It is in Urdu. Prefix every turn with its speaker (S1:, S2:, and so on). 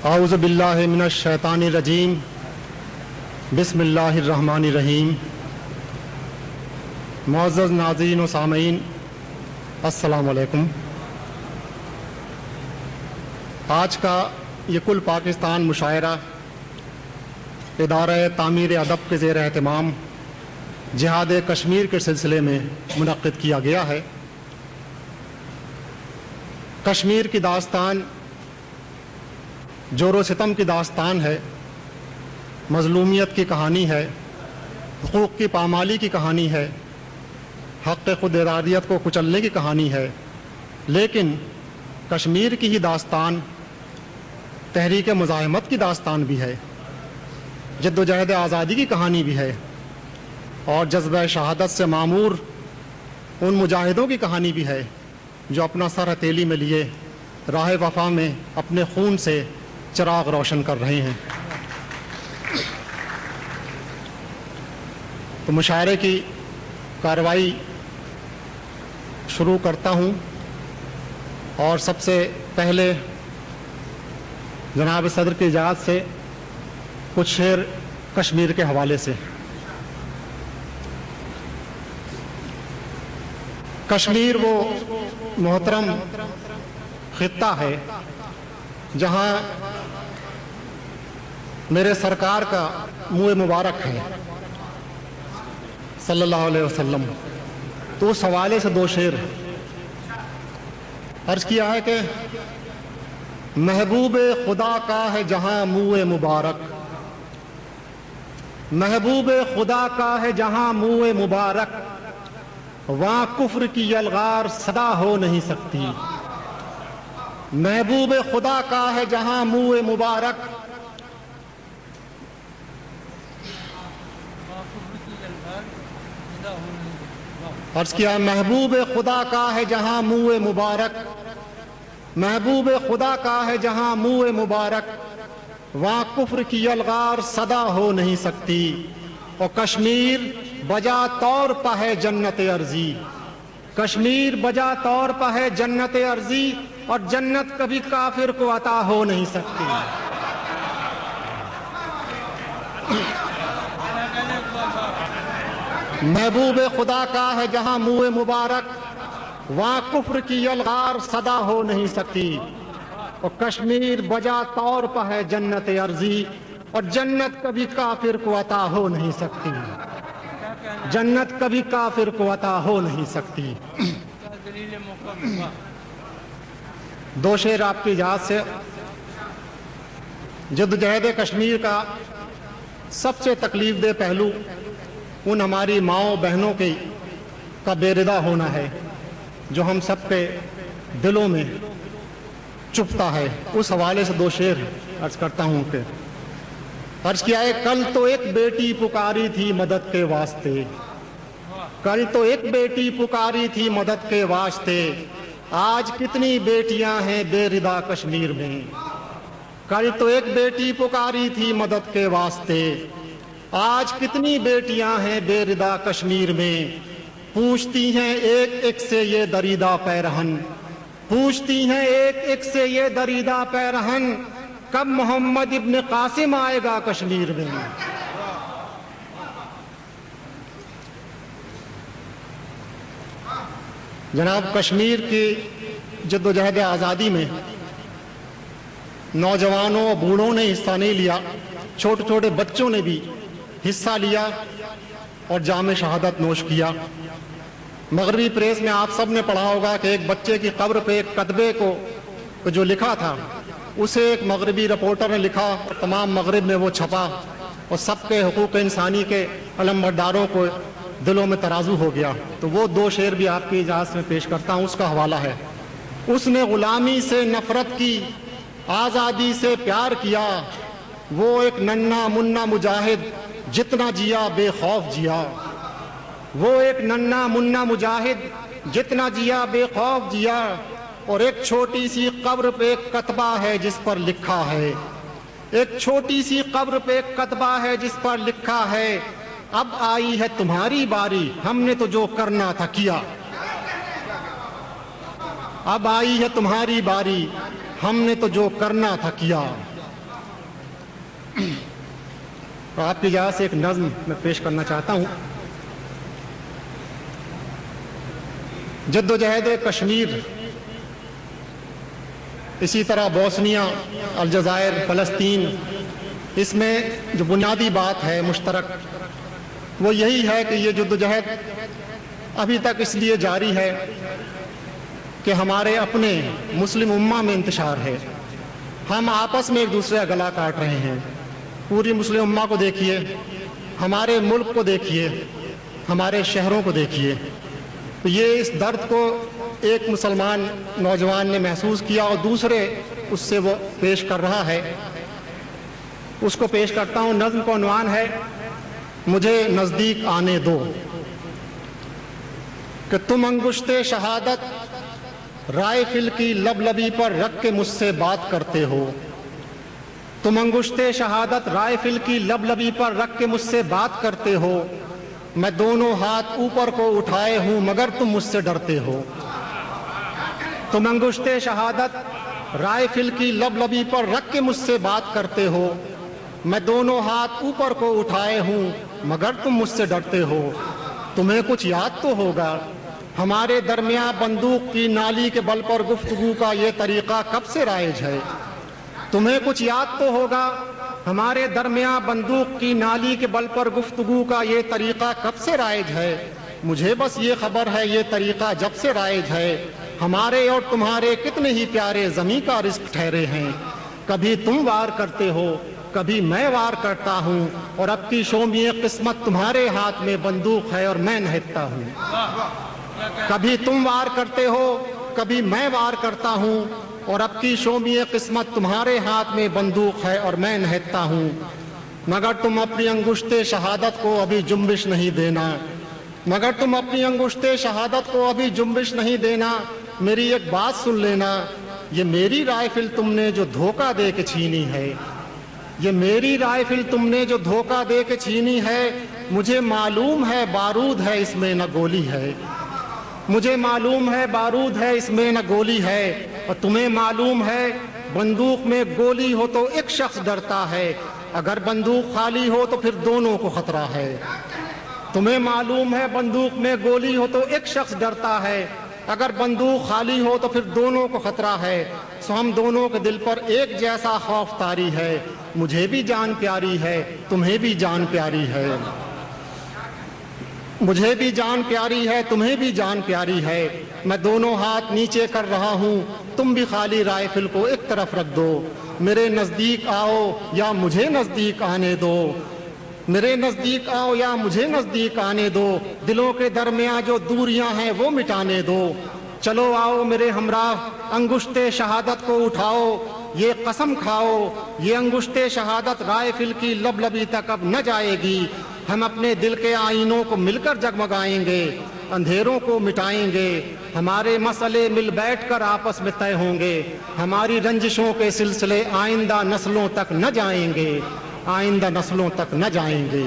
S1: اعوذ باللہ من الشیطان الرجیم بسم اللہ الرحمن الرحیم۔ معزز ناظرین و سامعین، السلام علیکم۔ آج کا یہ کل پاکستان مشاعرہ ادارہ تعمیر ادب کے زیر اہتمام جہاد کشمیر کے سلسلے میں منعقد کیا گیا ہے۔ کشمیر کی داستان جور و ستم کی داستان ہے، مظلومیت کی کہانی ہے، حقوق کی پامالی کی کہانی ہے، حق خود ارادیت کو کچلنے کی کہانی ہے، لیکن کشمیر کی ہی داستان تحریک مزاحمت کی داستان بھی ہے، جد و جہد آزادی کی کہانی بھی ہے، اور جذبہ شہادت سے معمور ان مجاہدوں کی کہانی بھی ہے جو اپنا سر ہتھیلی میں لیے راہ وفا میں اپنے خون سے چراغ روشن کر رہے ہیں۔ تو مشاعرے کی کارروائی شروع کرتا ہوں، اور سب سے پہلے جناب صدر کی اجازت سے کچھ شعر کشمیر کے حوالے سے۔ کشمیر وہ محترم خطہ ہے جہاں میرے سرکار کا منہ مبارک ہے صلی اللہ علیہ وسلم۔ تو اس حوالے سے دو شعر عرض کیا ہے کہ محبوب خدا کا ہے جہاں منہ مبارک، محبوب خدا کا ہے جہاں منہ مبارک، وہاں کفر کی یلغار صدا ہو نہیں سکتی۔ محبوب خدا کا ہے جہاں منہ مبارک، عرض کیا محبوب خدا کا ہے جہاں منہ مبارک، محبوب خدا کا ہے جہاں منہ مبارک، وہاں کفر کی یلغار صدا ہو نہیں سکتی، اور کشمیر بجا طور پہ ہے جنت ارضی، کشمیر بجا طور پہ ہے جنت ارضی، اور جنت کبھی کافر کو عطا ہو نہیں سکتی۔ محبوب خدا کا ہے جہاں منہ مبارک، وہاں کفر کی یلغار صدا ہو نہیں سکتی، اور کشمیر بجا طور پہ ہے جنت ارضی، اور جنت کبھی کافر کو عطا ہو نہیں سکتی، جنت کبھی کافر کو عطا ہو نہیں سکتی۔ دو شعر آپ کی اجازت سے۔ جدوجہد کشمیر کا سب سے تکلیف دہ پہلو ان ہماری ماؤں بہنوں کا بے ردا ہونا ہے جو ہم سب کے دلوں میں چپتا ہے۔ اس حوالے سے دو شعر عرض کرتا ہوں کہ عرض کیا ہے، کل تو ایک بیٹی پکاری تھی مدد کے واسطے، کل تو ایک بیٹی پکاری تھی مدد کے واسطے، آج کتنی بیٹیاں ہیں بے ردا کشمیر میں۔ کل تو ایک بیٹی پکاری تھی مدد کے واسطے، آج کتنی بیٹیاں ہیں بے ردا کشمیر میں، پوچھتی ہیں ایک ایک سے یہ دریدہ پیرہن، پوچھتی ہیں ایک ایک سے یہ دریدہ پیرہن، کب محمد ابن قاسم آئے گا کشمیر میں۔ جناب، کشمیر کی جد و جہد آزادی میں نوجوانوں اور بوڑھوں نے حصہ نہیں لیا، چھوٹے چھوٹے بچوں نے بھی حصہ لیا اور جام شہادت نوش کیا۔ مغربی پریس میں آپ سب نے پڑھا ہوگا کہ ایک بچے کی قبر پہ ایک کتبے کو جو لکھا تھا، اسے ایک مغربی رپورٹر نے لکھا اور تمام مغرب میں وہ چھپا، اور سب کے حقوق انسانی کے علمبرداروں کو دلوں میں ترازو ہو گیا۔ تو وہ دو شعر بھی آپ کی اجازت میں پیش کرتا ہوں۔ اس کا حوالہ ہے، اس نے غلامی سے نفرت کی، آزادی سے پیار کیا، وہ ایک ننھا منا مجاہد جتنا جیا بے خوف جیا، وہ ایک ننھا منا مجاہد جتنا جیا بے خوف جیا، اور ایک چھوٹی سی قبر پہ ایک کتبہ ہے جس پر لکھا ہے، ایک چھوٹی سی قبر پہ ایک کتبہ ہے جس پر لکھا ہے، اب آئی ہے تمہاری باری، ہم نے تو جو کرنا تھا کیا، اب آئی ہے تمہاری باری، ہم نے تو جو کرنا تھا کیا۔ آپ کی اجازت سے ایک نظم میں پیش کرنا چاہتا ہوں. جدوجہد کشمیر، اسی طرح بوسنیا، الجزائر، فلسطین، اس میں جو بنیادی بات ہے مشترک وہ یہی ہے کہ یہ جدوجہد ابھی تک اس لیے جاری ہے کہ ہمارے اپنے مسلم امہ میں انتشار ہے. ہم آپس میں ایک دوسرے کا گلا کاٹ رہے ہیں. پوری مسلم امہ کو دیکھیے، ہمارے ملک کو دیکھیے، ہمارے شہروں کو دیکھیے. یہ اس درد کو ایک مسلمان نوجوان نے محسوس کیا اور دوسرے اس سے وہ پیش کر رہا ہے. اس کو پیش کرتا ہوں. نظم کا عنوان ہے مجھے نزدیک آنے دو. کہ تم انگشت شہادت رائفل کی لب لبی پر رکھ کے مجھ سے بات کرتے ہو. تم انگشت شہادت رائفل کی لب لبی پر رکھ کے مجھ سے بات کرتے ہو. میں دونوں ہاتھ اوپر کو اٹھائے ہوں مگر تم مجھ سے ڈرتے ہو. تم انگشت شہادت رائفل کی لب لبی پر رکھ کے مجھ سے بات کرتے ہو. میں دونوں ہاتھ اوپر کو اٹھائے ہوں مگر تم مجھ سے ڈرتے ہو. تمہیں کچھ یاد تو ہوگا ہمارے درمیان بندوق کی نالی کے بل پر گفتگو کا یہ طریقہ کب سے رائج ہے. تمہیں کچھ یاد تو ہوگا ہمارے درمیان بندوق کی نالی کے بل پر گفتگو کا یہ طریقہ کب سے رائج ہے. مجھے بس یہ خبر ہے یہ طریقہ جب سے رائج ہے. ہمارے اور تمہارے کتنے ہی پیارے زمیں کا رزق ٹھہرے ہیں. کبھی تم وار کرتے ہو کبھی میں وار کرتا ہوں اور اب کی شومی قسمت تمہارے ہاتھ میں بندوق ہے اور میں نہتا ہوں. کبھی تم وار کرتے ہو کبھی میں وار کرتا ہوں اور اب کی شومی قسمت تمہارے ہاتھ میں بندوق ہے اور میں نہتا ہوں. مگر تم اپنی انگشت شہادت کو ابھی جنبش نہیں دینا. مگر تم اپنی انگشت شہادت کو ابھی جنبش نہیں دینا. میری ایک بات سن لینا. یہ میری رائفل تم نے جو دھوکہ دے کے چھینی ہے. یہ میری رائفل تم نے جو دھوکہ دے کے چھینی ہے. مجھے معلوم ہے بارود ہے اس میں نہ گولی ہے. مجھے معلوم ہے بارود ہے اس میں نہ گولی ہے. اور تمہیں معلوم ہے بندوق میں گولی ہو تو ایک شخص ڈرتا ہے. اگر بندوق خالی ہو تو پھر دونوں کو خطرہ ہے. تمہیں معلوم ہے بندوق میں گولی ہو تو ایک شخص ڈرتا ہے. اگر بندوق خالی ہو تو پھر دونوں کو خطرہ ہے. سو ہم دونوں کے دل پر ایک جیسا خوف طاری ہے. مجھے بھی جان پیاری ہے تمہیں بھی جان پیاری ہے. مجھے بھی جان پیاری ہے تمہیں بھی جان پیاری ہے. میں دونوں ہاتھ نیچے کر رہا ہوں تم بھی خالی رائفل کو ایک طرف رکھ دو. میرے نزدیک آؤ یا مجھے نزدیک آنے دو. میرے نزدیک آؤ یا مجھے نزدیک آنے دو. دلوں کے درمیان جو دوریاں ہیں وہ مٹانے دو. چلو آؤ میرے ہمراہ انگشت شہادت کو اٹھاؤ. یہ قسم کھاؤ یہ انگشت شہادت رائفل کی لب لبی تک اب نہ جائے گی. ہم اپنے دل کے آئینوں کو مل کر جگمگائیں گے. اندھیروں کو مٹائیں گے. ہمارے مسئلے مل بیٹھ کر آپس میں طے ہوں گے. ہماری رنجشوں کے سلسلے آئندہ نسلوں تک نہ جائیں گے. آئندہ نسلوں تک نہ جائیں گے.